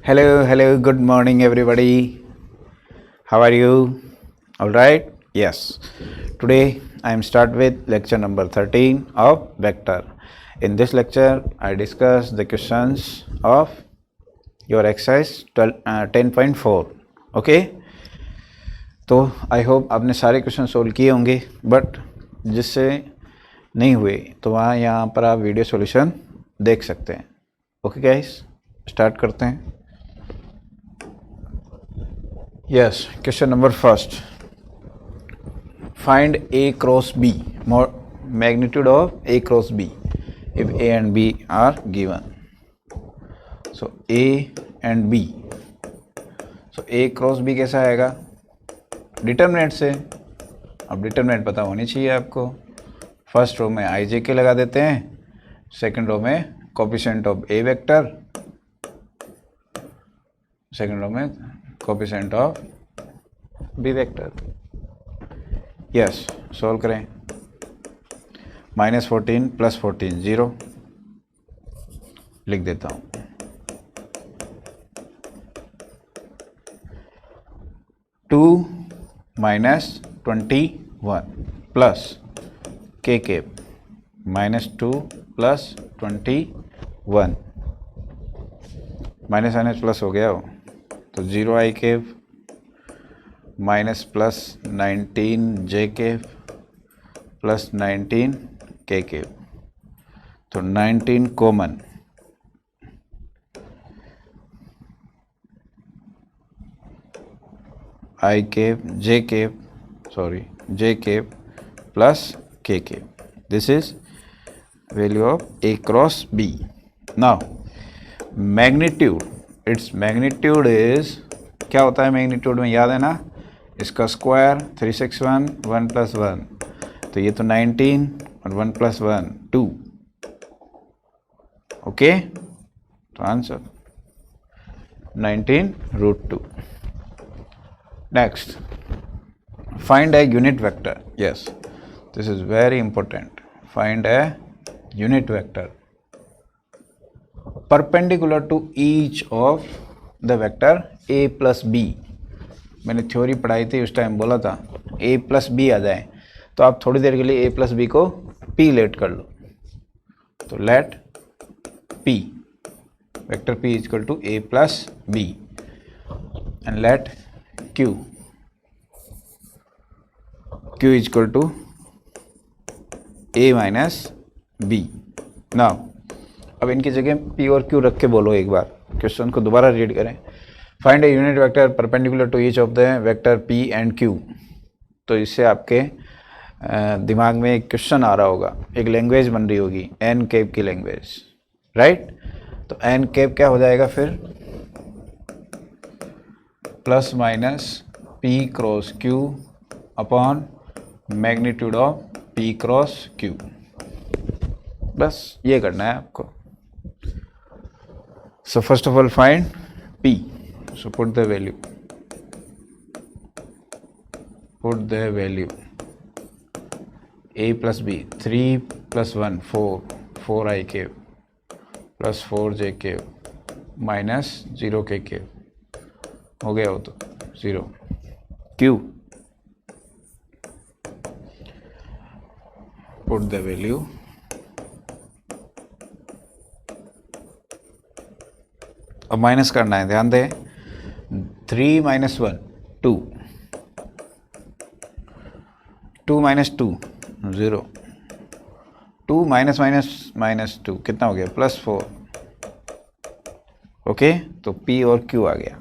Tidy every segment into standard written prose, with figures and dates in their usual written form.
Hello, good morning, everybody. How are you? All right? Yes. Today I am start with lecture number 13 of vector. In this lecture, I discuss the questions of your exercise 10.4. Okay, तो I hope आपने सारे question solve किए होंगे, but जिससे नहीं हुए तो वहाँ यहाँ पर आप वीडियो सॉल्यूशन देख सकते हैं. ओके गाइस, स्टार्ट करते हैं. Yes, question number first. Find A cross B, magnitude of A cross B if A and B are given. So A and B. So A cross B कैसा आएगा? Determinant से. अब determinant पता होनी चाहिए आपको. फर्स्ट रो में आई जे के लगा देते हैं, सेकंड रो में coefficient of a vector, second row में coefficient of b vector. Yes, solve करें. -14 + 14 0 लिख देता हूँ. 2 - 21 plus k cap -2 + 21 minus minus plus हो गया हो तो 0 i cap minus plus 19 j cap plus 19 k cap. तो 19 common, i cap j cap plus k cap. This is value of a cross b. Now magnitude, it's magnitude is, क्या होता है magnitude में, याद है ना, इसका स्क्वायर 361 1 + 1, तो ये तो 19 और 1 + 1 2. ओके, तो answer 19√2. Next, find a unit vector. Yes, this is very important. Find a unit vector perpendicular to each of the vector a + b. मैंने थ्योरी पढ़ाई थी, उस टाइम बोला था a + b आ जाए तो आप थोड़ी देर के लिए a + b को p लेट कर लो. तो let p, vector p = a + b and let q = a - b. Now अब इनकी जगह p और q रख के बोलो. एक बार क्वेश्चन को दोबारा रीड करें. Find a unit vector perpendicular to each of the vector p and q. तो इससे आपके दिमाग में एक क्वेश्चन आ रहा होगा, एक लैंग्वेज बन रही होगी, एन कैप की लैंग्वेज, राइट. तो एन कैप क्या हो जाएगा फिर, ± p cross q upon magnitude of p cross q. बस ये करना है आपको. So first of all find p. So put the value a + b 3 + 1 4 I cap plus 4 j cap minus 0 k cap हो गया हो तो 0. q, put the value अब माइनस करना है, ध्यान दें. 3 - 1 2, 2 - 2 0, 2 - -2 कितना हो गया, +4. ओके, तो p और q आ गया.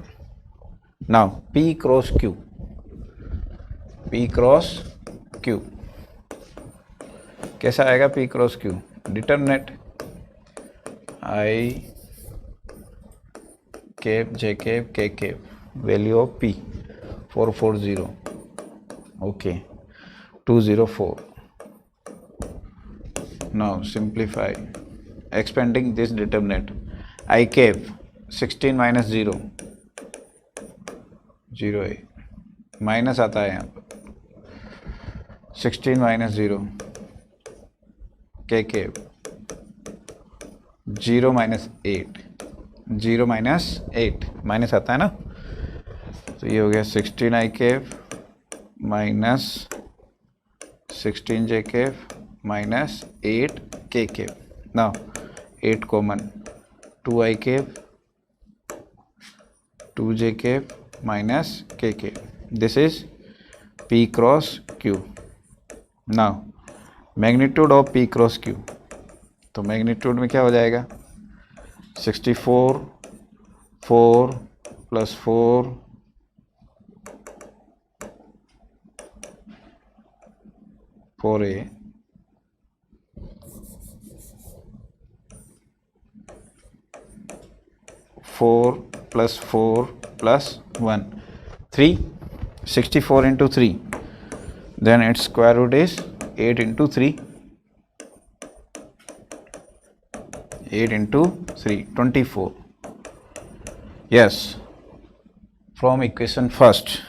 नाउ p क्रॉस q कैसा आएगा, p cross q determinant i cap j cap k cap, value of p 440. Okay, 204. Now simplify, expanding this determinant. I cap 16 - 0 0 है, माइनस आता है यहाँ पर. 16 - 0 के केप 0 - 8 0 माइनस 8 माइनस आता है ना, तो ये हो गया 16 आई केव minus 16 J cap minus 8 k cap. Now 8 common, 2 i cap 2 j cap minus k cap. This is P cross Q. Now magnitude of P cross Q, तो मैग्नीट्यूड में क्या हो जाएगा 64 4 plus 4 4A 4 plus 4 plus 1 3 64 into 3, then its square root is 8 into 3, 8 into 3 24. Yes, from equation first,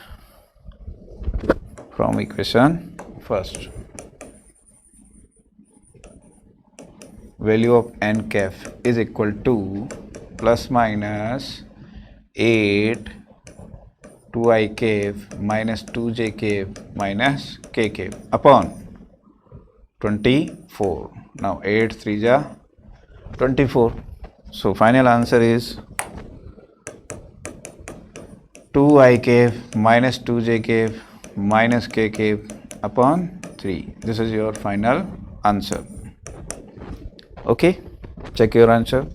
value of n cap is equal to plus minus 8 2i cave minus 2j cave minus k cave upon 24. Now 8 3 ja 24. So final answer is 2i cave minus 2j cave minus k cave upon 3. This is your final answer. Okay, check your answer.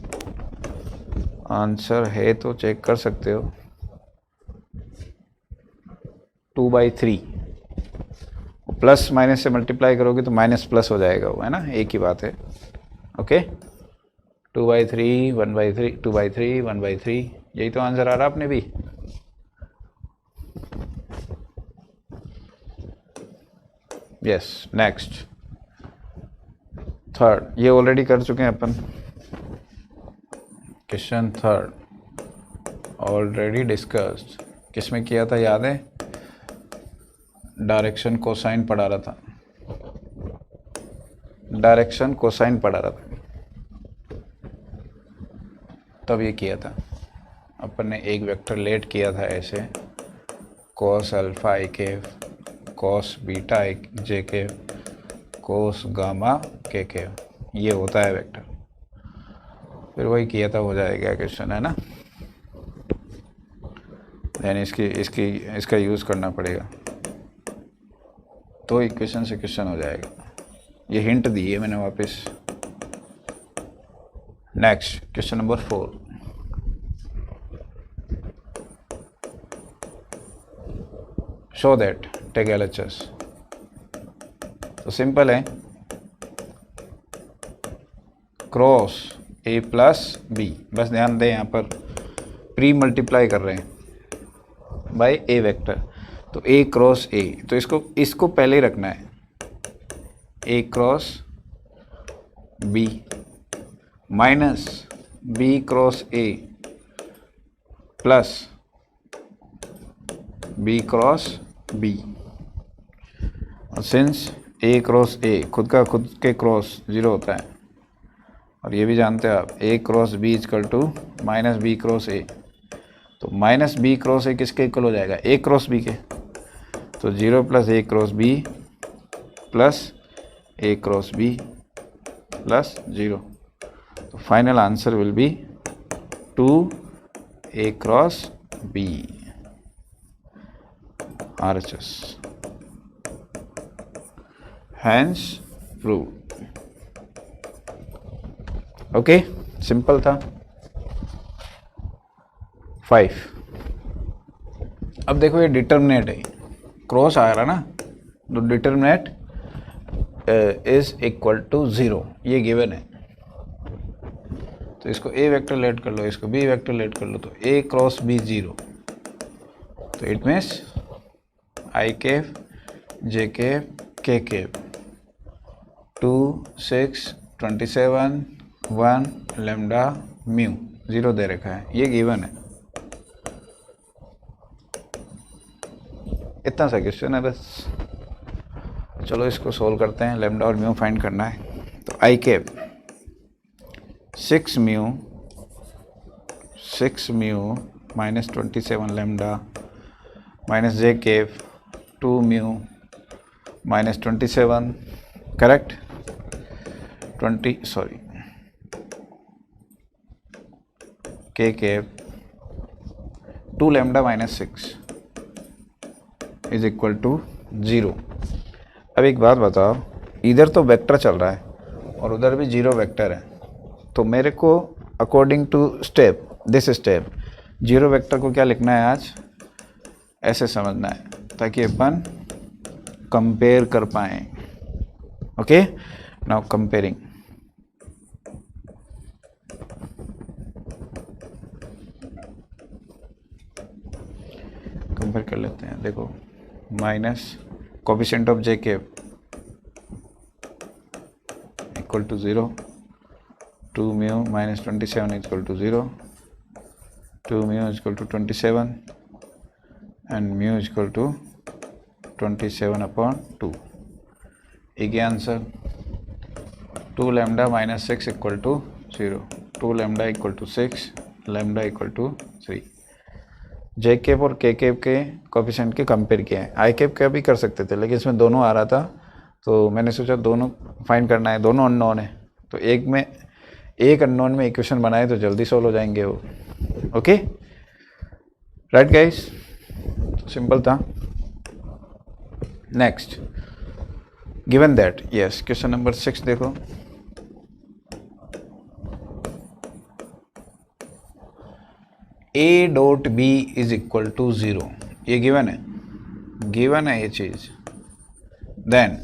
Answer है तो check कर सकते हो. 2/3 plus minus से multiply करोगे तो minus plus हो जाएगा वो, है ना, एक ही बात है. ओके, 2/3 1/3 2/3 1/3, यही तो आंसर आ रहा आपने भी. यस, नेक्स्ट थर्ड, ये ऑलरेडी कर चुके हैं अपन. Question third already discussed. किसमें किया था याद है? डायरेक्शन कोसाइन पढ़ा रहा था, डायरेक्शन कोसाइन पढ़ा रहा था, तब ये किया था अपन ने. एक वेक्टर लेट किया था ऐसे, कॉस अल्फा आई केव, कॉस बीटा आई जे केव, कॉस गामा के केव, ये होता है वेक्टर. फिर वही किया था, हो जाएगा क्वेश्चन, है ना. देन इसका यूज़ करना पड़ेगा तो इक्वेशन से क्वेश्चन हो जाएगा. ये हिंट दी है मैंने वापस. Next question number 4. Show that take LHS. तो सिंपल है, क्रॉस A प्लस B. बस ध्यान दें, यहाँ पर प्री मल्टीप्लाई कर रहे हैं बाय A वेक्टर, तो A क्रॉस A, तो इसको पहले ही रखना है. A cross B minus B cross A plus B cross B. और सिंस A क्रॉस A खुद के क्रॉस 0 होता है, और ये भी जानते हैं आप A cross B equal to minus B cross A. तो माइनस B क्रॉस A किसके इक्वल हो जाएगा? A क्रॉस B के. तो 0 plus A cross B plus A cross B plus 0. तो final answer will be 2A cross B. RHS. Hence proved. Okay, simple था. 5. अब देखो ये डिटर्मिनेट है, क्रॉस आ रहा ना, तो डिटर्मिनेट इज इक्वल टू 0, ये गिवन है. तो इसको A वेक्टर लेट कर लो, इसको B वेक्टर लेट कर लो, तो A क्रॉस B 0. तो it means I cave J cave K cave 2 6 27 1 lambda mu 0 दे रखा है, ये गिवन है. इतना सा क्वेश्चन है बस. चलो इसको सोल्व करते हैं. लैम्डा और म्यू फाइंड करना है. तो आई केव 6 mu 6 mu minus 27 lambda minus j cap 2 mu minus 27, correct? 20, sorry, k cap 2 lambda minus 6 is equal to 0। अब एक बात बताओ, इधर तो वेक्टर चल रहा है और उधर भी 0 वेक्टर है, तो मेरे को according to step, this step, 0 vector को क्या लिखना है आज, ऐसे समझना है ताकि अपन कंपेयर कर पाएँ। Okay, now comparing. कंपेयर कर लेते हैं, देखो, minus coefficient of j cap equal to 0, 2 mu minus 27 equal to 0, 2 mu equal to 27 and mu equal to 27/2। एक ही answer. 2 lambda minus 6 equal to 0, 2 lambda equal to 6, lambda equal to 3। J cap और k cap के coefficient के compare किए हैं। आई cap का भी कर सकते थे, लेकिन इसमें दोनों आ रहा था, तो मैंने सोचा दोनों फाइंड करना है, दोनों अननोन है, तो एक अननोन में इक्वेशन बनाए तो जल्दी सॉल्व हो जाएंगे वो। ओके, राइट गाइस, सिंपल था। Next, given that, yes, question number 6 देखो। A dot B is equal to 0, ये गिवन है ये चीज। देन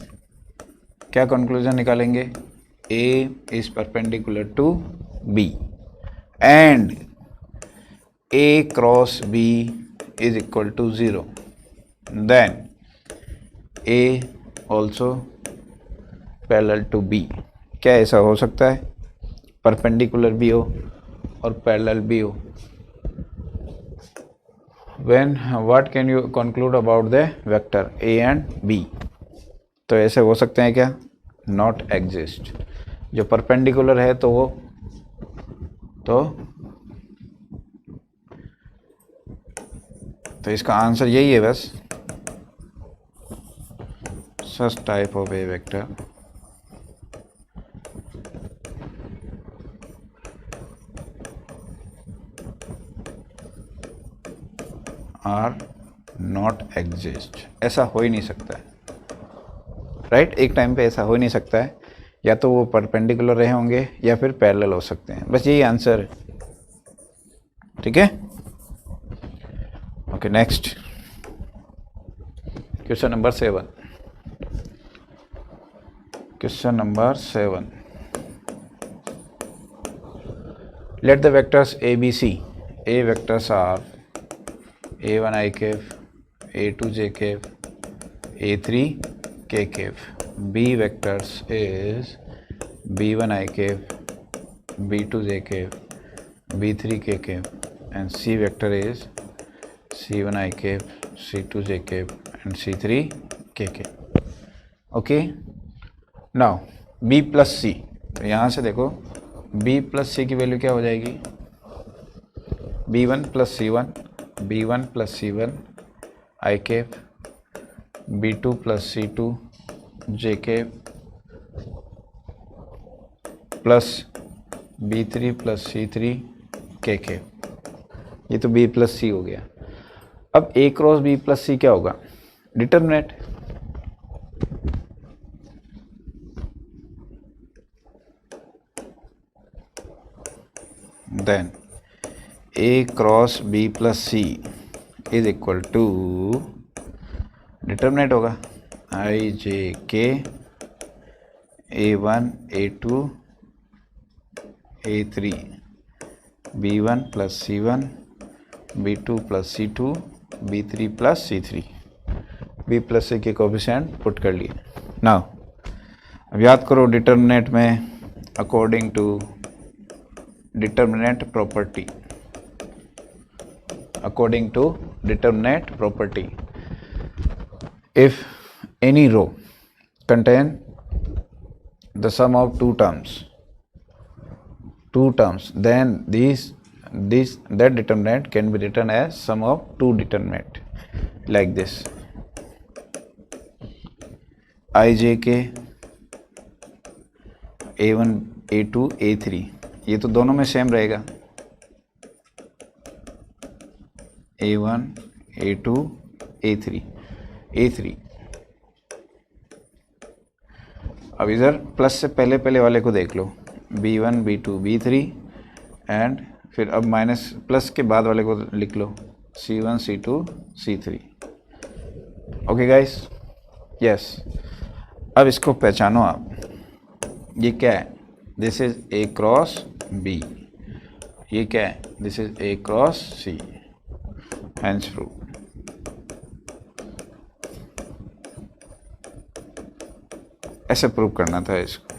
क्या कंक्लूजन निकालेंगे, A is perpendicular to B and A cross B is equal to 0, then A also parallel to B। क्या ऐसा हो सकता है, परपेंडिकुलर भी हो और पैरेलल भी हो? When what can you conclude about the vector A and B? तो ऐसे हो सकते हैं क्या, not exist। जो परपेंडिकुलर है तो वो तो इसका आंसर यही है बस, such type of a vector are not exist. ऐसा हो ही नहीं सकता है, राइट? एक टाइम पे ऐसा हो ही नहीं सकता है, या तो वो परपेंडिकुलर रहे होंगे या फिर पैरेलल हो सकते हैं, बस यही आंसर है। ठीक है, okay, next question number 7। Question number 7, let the vectors a b c, a vectors are A1 I cap, A2 J cap, A3 K cap. B vectors is B1 I cap, B2 J cap, B3 K cap, and C vector is C1 I cap, C2 J cap, and C3 K cap. Okay. Now B plus C, तो यहाँ से देखो B plus C की value क्या हो जाएगी, B1 plus C1, B1 plus C1 I cap, B2 plus C2 J cap plus B3 plus C3 K cap। ये तो B plus C हो गया। अब A cross B plus C क्या होगा, determinant. Then A cross B plus C is equal to, determinant होगा I J K, A1 A2 A3, B1 plus C1, B2 plus C2, B3 plus C3। B plus C के coefficient put कर लिए। Now अब याद करो determinant में according to determinant property, according to determinant property, if any row contain the sum of two terms, then these that determinant can be written as sum of two determinant like this. ijk a1 a2 a3, ये तो दोनों में same रहेगा, a1 a2 a3। अब इधर plus से पहले पहले वाले को देख लो, b1 b2 b3, एंड फिर अब माइनस प्लस के बाद वाले को लिख लो, c1 c2 c3। Okay guys, yes. अब इसको पहचानो आप, ये क्या है? This is a cross b। ये क्या है? This is a cross c। Hence prove. ऐसे प्रूव करना था इसको।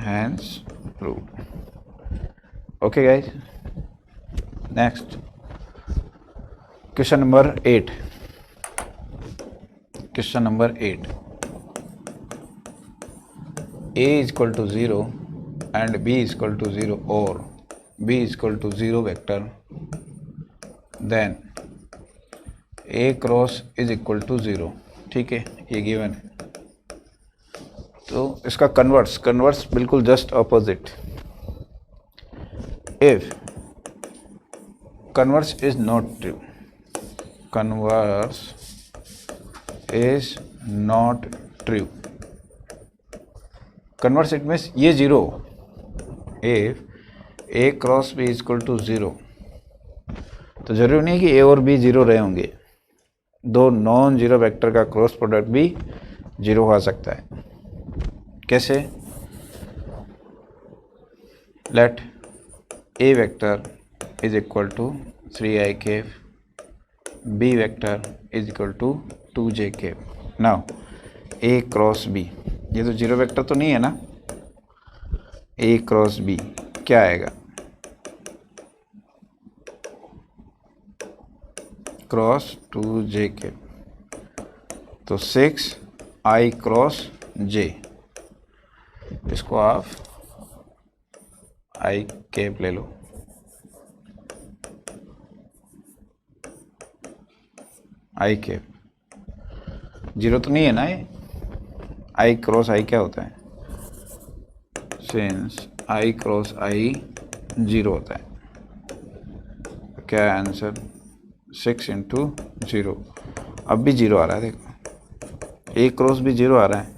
Hence proved. Okay guys, next question number 8. Question number 8. A is equal to 0 and B is equal to 0 or B is equal to 0 vector, then A cross is equal to 0। ठीक है, ये given है। तो इसका converse बिल्कुल just opposite. If converse is not true, converse is not true, converse it means ये zero. If a cross b is equal to 0, तो जरूरी नहीं कि ए और बी जीरो रहे होंगे, दो नॉन जीरो वेक्टर का क्रॉस प्रोडक्ट भी जीरो हो सकता है। कैसे? Let a vector is equal to 3i cap, b vector is equal to 2j cap. Now a cross b, ये तो जीरो वेक्टर तो नहीं है ना, ए क्रॉस बी क्या आएगा? क्रॉस 2j कैप, तो 6i क्रॉस j, इसको आप आई कैप ले लो। आई कैप जीरो तो नहीं है ना, ये आई क्रॉस आई क्या होता है? Since I cross I zero होता है, क्या आंसर? 6 इंटू 0। अब भी जीरो आ रहा है, देखो ए क्रॉस भी जीरो आ रहा है,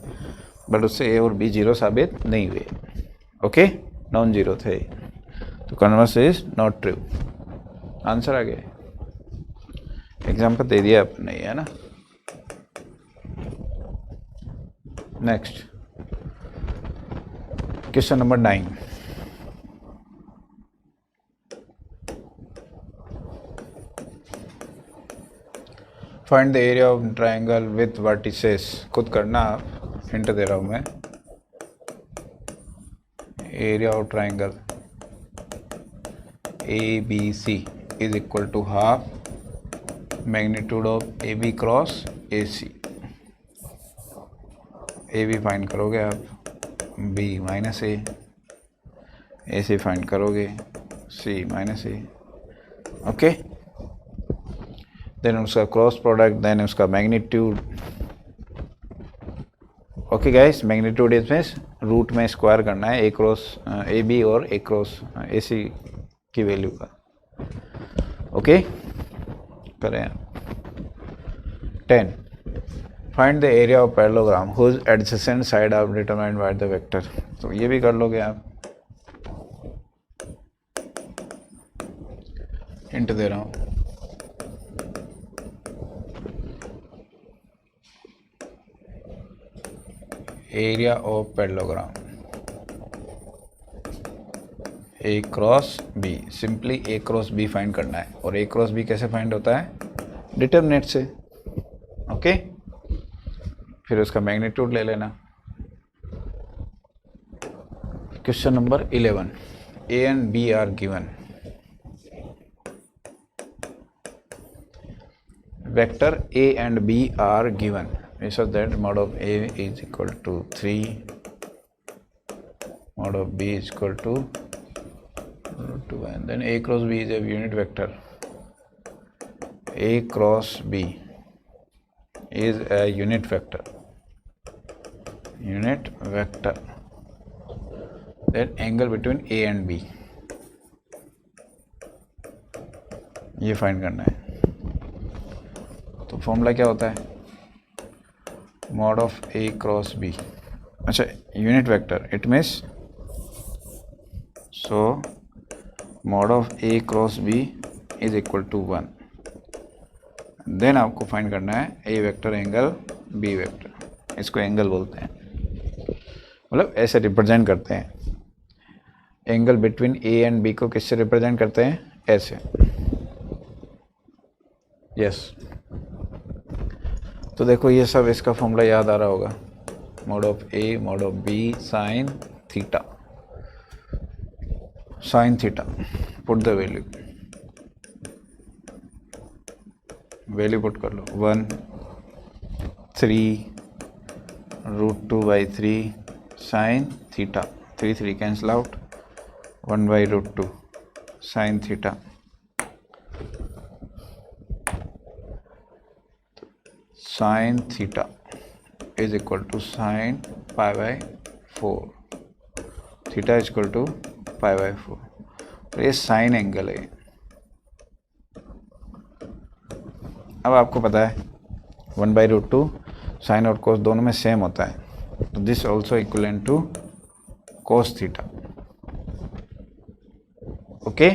बट उससे ए और बी जीरो साबित नहीं हुए। ओके, नॉन जीरो थे, तो converse is not true. Answer आ गया, एग्जाम्पल दे दिया आपने, है ना। Next question number 9। Find the area of triangle with vertices. खुद करना आप, हिंट दे रहा हूं मैं। Area of triangle ABC is equal to half magnitude of AB cross AC। AB find करोगे आप, B minus A, AC find करोगे, C minus A। Okay, then उसका क्रॉस प्रोडक्ट, देन उसका magnitude. Okay guys, magnitude is means root में square करना है ए cross A B और a cross ए सी की वैल्यू का। ओके, करें। 10 find the area of parallelogram whose adjacent side are determined by the vector. तो ये भी कर लोगे आप, हिंट दे रहा हूँ। Area of parallelogram a cross b, simply a cross b find करना है। और ए क्रॉस बी कैसे फाइंड होता है? डिटरमिनेंट से। ओके, फिर उसका मैग्नीट्यूड ले लेना। Question number 11, a and b are given, vector a and b are given, we said that mod of A is equal to 3, mod of B is equal to root 2, and then A cross B is a unit vector. A cross B is a unit vector. Unit vector. That angle between A and B. ये find करना है. तो formula क्या होता है? Mod of a cross b. अच्छा, unit vector, it means so mod of a cross b is equal to 1. Then आपको find करना है a vector angle b vector. इसको एंगल बोलते हैं, मतलब ऐसे रिप्रेजेंट करते हैं. Angle between a and b को किससे रिप्रेजेंट करते हैं? ऐसे. यस. तो देखो ये सब इसका फॉर्मूला याद आ रहा होगा. Mod of a mod of b sine theta. Sine theta, put the value. Value put कर लो. 1 3 root 2 by 3 sine theta. 3 cancel out. 1 by root 2 sine theta. Sine theta is equal to sine pi by 4. Theta is equal to pi by 4. तो ये sign angle है. अब आपको पता है 1 by root 2 sign और कोस दोनों में सेम होता है. तो this also equivalent to cos theta. Okay.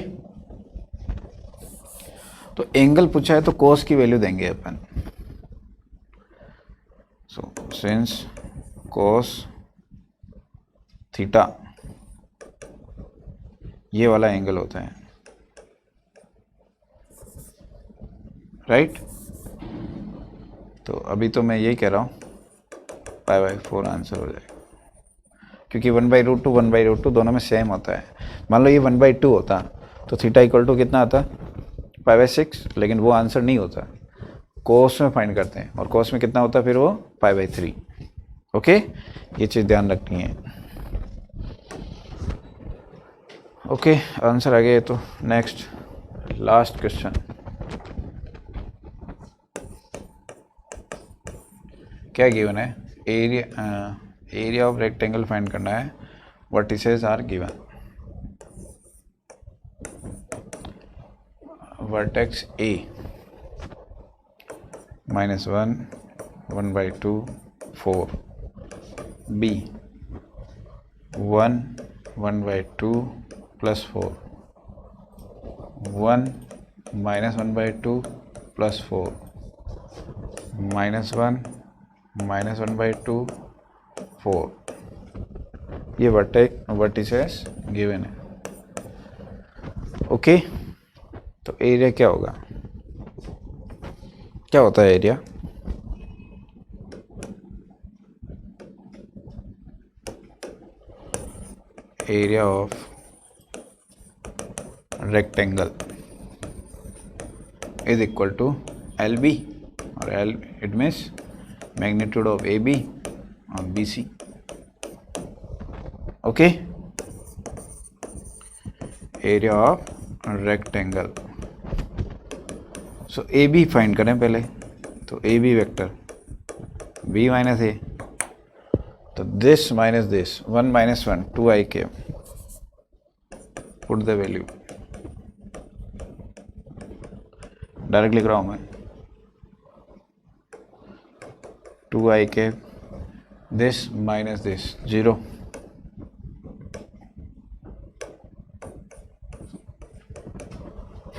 तो एंगल पूछा है तो कोस की वैल्यू देंगे अपन. So since cos थीटा ये वाला एंगल होता है, राइट? तो अभी तो मैं यही कह रहा हूँ पाई बाई 4 आंसर हो जाएगा, क्योंकि 1 बाई रूट 2 1 बाई रूट 2 दोनों में सेम होता है. मान लो ये 1 बाई 2 होता तो थीटा इक्वल टू कितना आता? Pi by 6. लेकिन वो आंसर नहीं होता. कोस में फाइंड करते हैं, और कोस में कितना होता है फिर वो? Pi by 3. ओके, ये चीज़ ध्यान रखनी है. ओके, आंसर आ गया. तो नेक्स्ट लास्ट क्वेश्चन. क्या गिवन है? एरिया ऑफ रेक्टेंगल फाइंड करना है. Vertices are given. Vertex a -1 1 by 2 4. B 1 1 by 2 plus 4. 1 -1 by 2 plus 4. -1 -1 by 2 4. ये वर्टिसेस गिवन है. ओके. तो एरिया क्या होगा? क्या होता है area? Area of rectangle is equal to LB, और L it means magnitude of AB और BC. Okay. Area of rectangle. So AB find करें पहले. तो AB vector B minus A. तो this minus this 1 minus 1 2ik. Put the value. Direct लिख रहा हूँ मैं. 2ik. This minus this 0.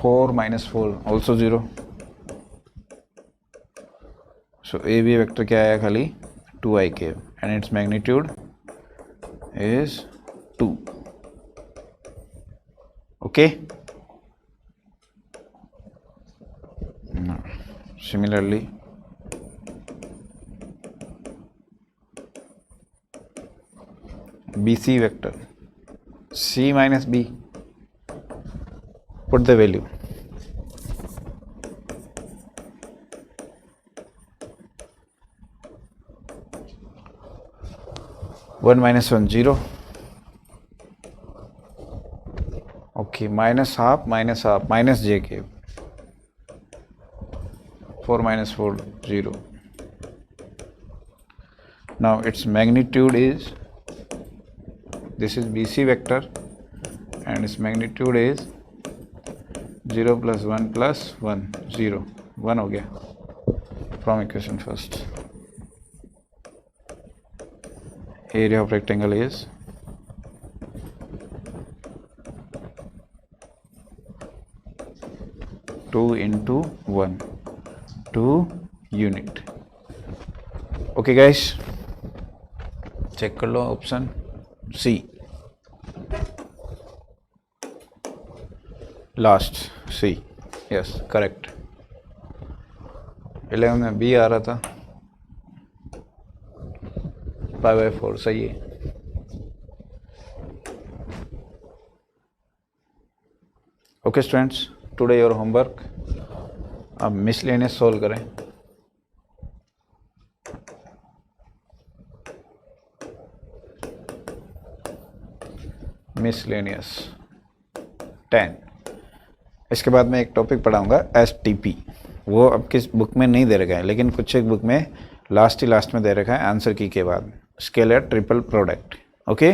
Four minus 4 also 0. So AB vector क्या आया? खाली 2ik, and it's magnitude is 2. Okay. Similarly BC vector C minus B. Put the value. 1 minus 1 0. Okay, minus half minus j cube. 4 minus 4 0. Now its magnitude is, this is BC vector and its magnitude is 0 plus 1 plus 1 0. 1 हो गया from equation first. Area of rectangle is 2 into 1, 2 unit. Okay guys, check कर लो option C, last C, yes correct. 11 में B आ रहा था, 5/4 सही है. Okay students, today your homework, अब मिसलेनियस सोल्व करें. मिसलेनियस 10. इसके बाद मैं एक टॉपिक पढ़ाऊंगा STP. वो अब किस बुक में नहीं दे रखा है, लेकिन कुछ एक बुक में लास्ट में दे रखा है आंसर की के बाद, scalar triple product. Okay,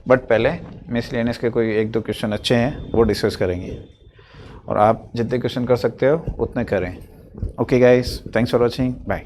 but पहले मिसलेनियस के कोई एक दो क्वेश्चन अच्छे हैं वो डिस्कस करेंगे, और आप जितने क्वेश्चन कर सकते हो उतने करें. Okay guys, thanks for watching, bye.